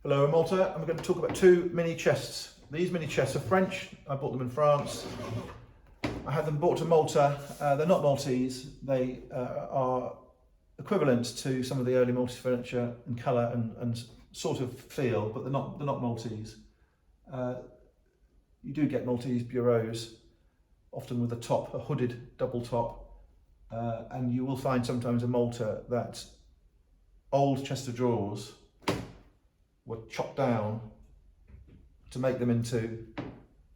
Hello, I'm Malta, and we're going to talk about two mini chests. These mini chests are French. I bought them in France. I had them brought to Malta. They're not Maltese. They are equivalent to some of the early Maltese furniture in colour and sort of feel, but they're not Maltese. You do get Maltese bureaus, often with a top, a hooded double top, and you will find sometimes in Malta that old chest of drawers were chopped down to make them into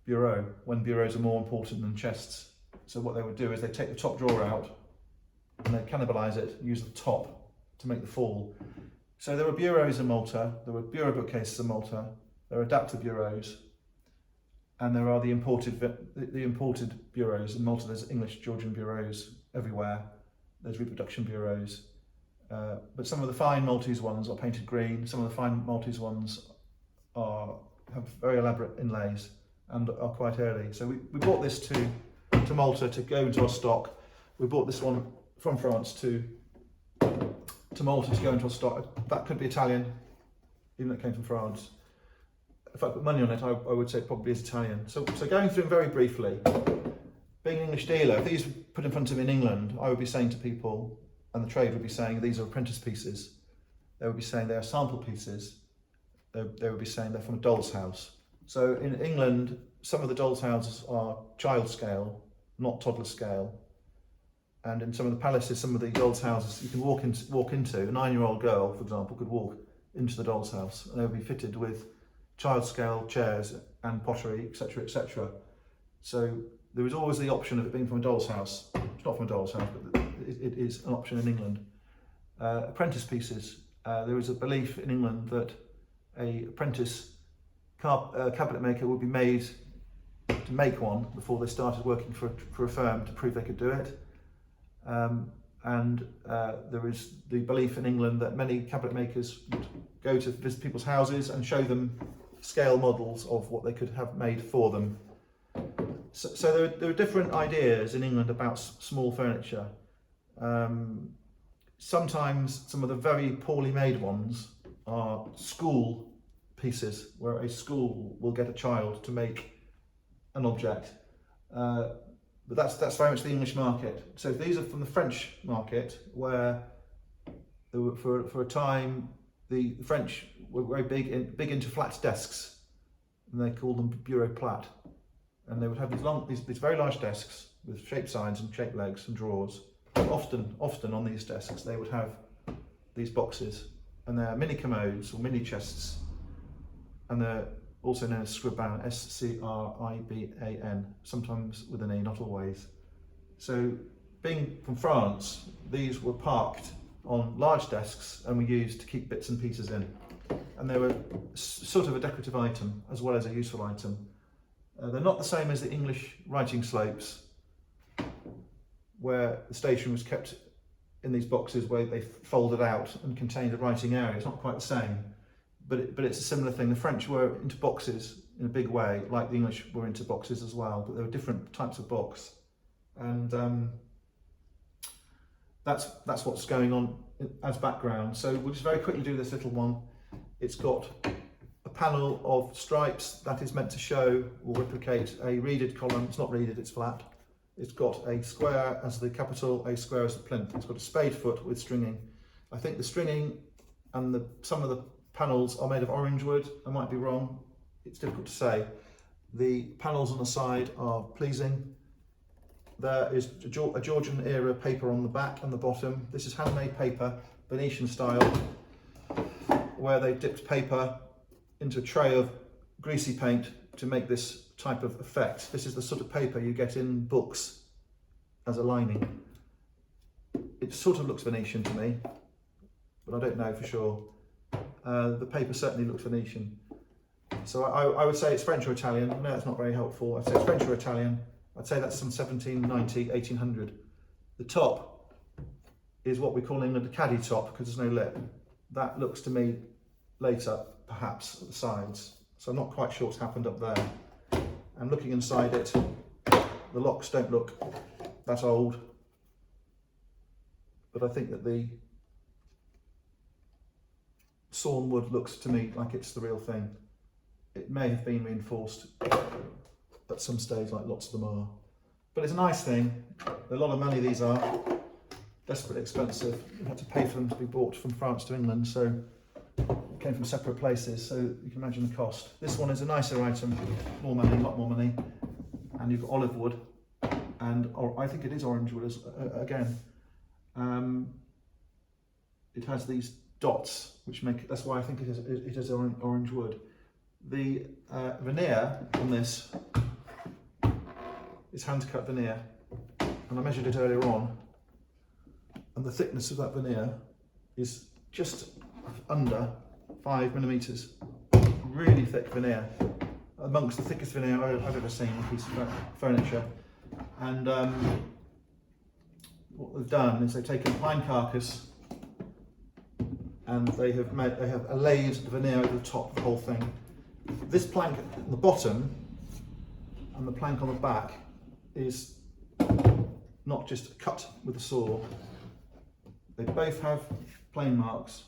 bureau, when bureaus are more important than chests. So what they would do is they take the top drawer out and they cannibalise it, use the top to make the fall. So there were bureaus in Malta, there were bureau bookcases in Malta, there are adapter bureaus, and there are the imported bureaus. In Malta there's English, Georgian bureaus everywhere, there's reproduction bureaus. But some of the fine Maltese ones are painted green, some of the fine Maltese ones have very elaborate inlays and are quite early. So we brought this to Malta to go into our stock. We bought this one from France to Malta to go into our stock. That could be Italian, even though it came from France. If I put money on it, I would say it probably is Italian. So going through them very briefly, being an English dealer, if these were put in front of me in England, I would be saying to people, and the trade would be saying these are apprentice pieces. They would be saying they are sample pieces. They would be saying they're from a doll's house. So in England, some of the doll's houses are child scale, not toddler scale. And in some of the palaces, some of the doll's houses, you can walk into. A 9-year-old girl, for example, could walk into the doll's house, and they would be fitted with child scale chairs and pottery, etc., etc. So there is always the option of it being from a doll's house. It's not from a doll's house, but it is an option in England. Apprentice pieces. There is a belief in England that an apprentice cabinet maker would be made to make one before they started working for a firm to prove they could do it. There is the belief in England that many cabinet makers would go to visit people's houses and show them scale models of what they could have made for them. So there are different ideas in England about small furniture. Sometimes some of the very poorly made ones are school pieces, where a school will get a child to make an object. But that's very much the English market. So these are from the French market, where there were, for a time, the French were very big into flat desks, and they called them bureau plat. And they would have these very large desks with shaped sides and shaped legs and drawers. Often on these desks they would have these boxes, and they're mini commodes or mini chests, and they're also known as scriban, S-C-R-I-B-A-N, sometimes with an E, not always. So being from France, these were parked on large desks and were used to keep bits and pieces in, and they were sort of a decorative item as well as a useful item. They're not the same as the English writing slopes, where the station was kept in these boxes where they folded out and contained a writing area. It's not quite the same, but it's a similar thing. The French were into boxes in a big way, like the English were into boxes as well, but there were different types of box. And that's what's going on as background. So we'll just very quickly do this little one. It's got a panel of stripes that is meant to show or replicate a reeded column. It's not reeded, it's flat. It's got a square as the capital, a square as the plinth. It's got a spade foot with stringing. I think the stringing and some of the panels are made of orange wood. I might be wrong, it's difficult to say. The panels on the side are pleasing. There is a Georgian era paper on the back and the bottom. This is handmade paper, Venetian style, where they dipped paper into a tray of greasy paint to make this type of effect. This is the sort of paper you get in books as a lining. It sort of looks Venetian to me, but I don't know for sure. The paper certainly looks Venetian. So I would say it's French or Italian. No, that's not very helpful. I'd say it's French or Italian. I'd say that's from 1790, 1800. The top is what we call in England a caddy top, because there's no lip. That looks to me later, perhaps, at the sides. So I'm not quite sure what's happened up there. And looking inside it, the locks don't look that old, but I think that the sawn wood looks to me like it's the real thing. It may have been reinforced at some stage, like lots of them are. But it's a nice thing. A lot of money these are. Desperately expensive. You had to pay for them to be brought from France to England, so it came from separate places, so you can imagine the cost. This one is a nicer item, more money, a lot more money, and you've got olive wood, and I think it is orange wood again. It has these dots, which make, that's why I think it is orange wood. The veneer on this is hand cut veneer, and I measured it earlier on, and the thickness of that veneer is just under 5 millimeters. Really thick veneer, amongst the thickest veneer I've ever seen on a piece of furniture. And what they've done is they've taken a pine carcass and they have allayed the veneer over the top of the whole thing. This plank at the bottom and the plank on the back is not just cut with a saw. They both have plane marks,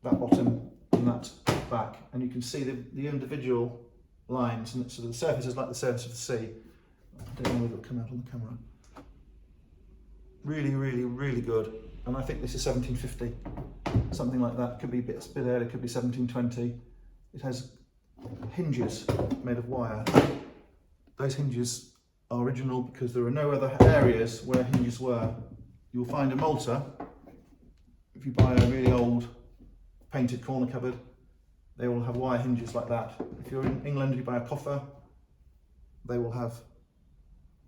that bottom and that back, and you can see the individual lines, and so the surface is like the surface of the sea. I don't know whether it'll come out on the camera. Really, really, really good. And I think this is 1750, something like that. Could be a bit earlier, could be 1720. It has hinges made of wire. Those hinges are original because there are no other areas where hinges were. You'll find a Malta, if you buy a really old painted corner cupboard, they will have wire hinges like that. If you're in England, you buy a coffer, they will have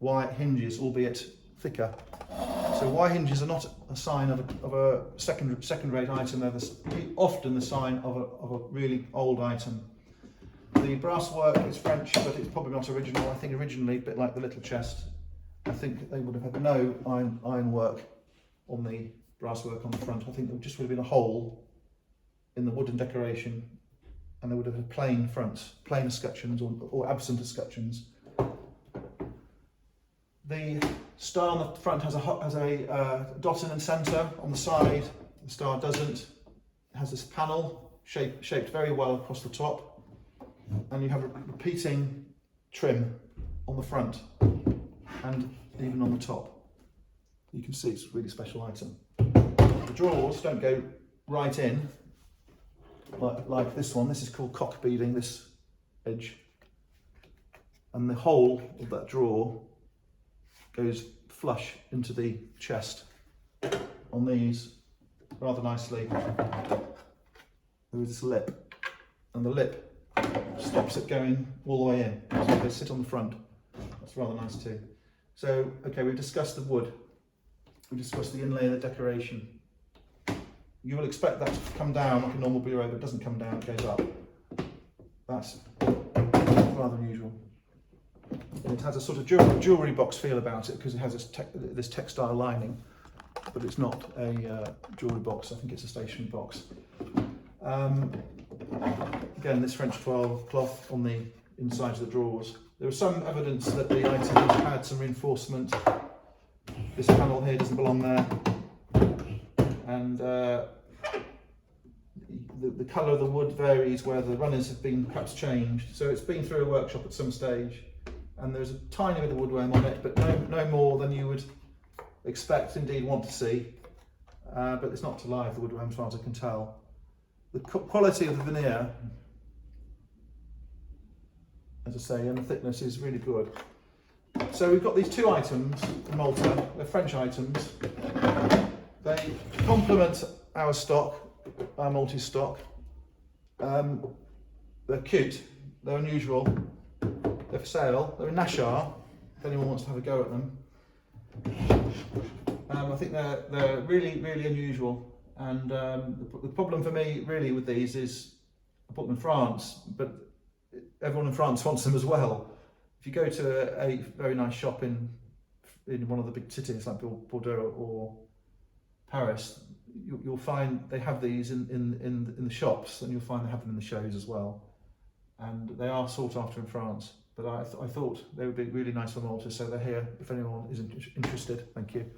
wire hinges, albeit thicker. So wire hinges are not a sign of a second-rate item. They're often the sign of a really old item. The brass work is French, but it's probably not original. I think originally, a bit like the little chest, I think they would have had no iron work on the brass work on the front. I think there just would have been a hole in the wooden decoration, and there would have been plain fronts, plain escutcheons or absent escutcheons. The star on the front has a dot in the centre. On the side, the star doesn't. It has this panel shaped very well across the top, and you have a repeating trim on the front and even on the top. You can see it's a really special item. The drawers don't go right in like this one. This is called cock beading, this edge, and the hole of that drawer goes flush into the chest. On these, rather nicely, there is this lip, and the lip stops it going all the way in, so they sit on the front. That's rather nice too. So, okay, we've discussed the wood, we discussed the inlay and the decoration. You will expect that to come down like a normal bureau, but it doesn't come down, it goes up. That's rather unusual. And it has a sort of jewellery box feel about it because it has this textile lining, but it's not a jewellery box. I think it's a stationery box. Again, this French toile cloth on the insides of the drawers. There was some evidence that the item had some reinforcement. This panel here doesn't belong there, and the colour of the wood varies where the runners have been perhaps changed. So it's been through a workshop at some stage, and there's a tiny bit of woodworm on it, but no more than you would expect, indeed want to see. But it's not to live, the woodworm, as far as I can tell. The quality of the veneer, as I say, and the thickness is really good. So we've got these two items in Malta. They're French items. They complement our stock, our Maltese stock. They're cute, they're unusual, they're for sale. They're in Nashar, if anyone wants to have a go at them. I think they're really, really unusual. And the problem for me really with these is I bought them in France, but everyone in France wants them as well. If you go to a very nice shop in one of the big cities like Bordeaux or Paris, you'll find they have these in the shops, and you'll find they have them in the shows as well. And they are sought after in France, but I thought they would be really nice for Malta, so they're here if anyone is interested. Thank you.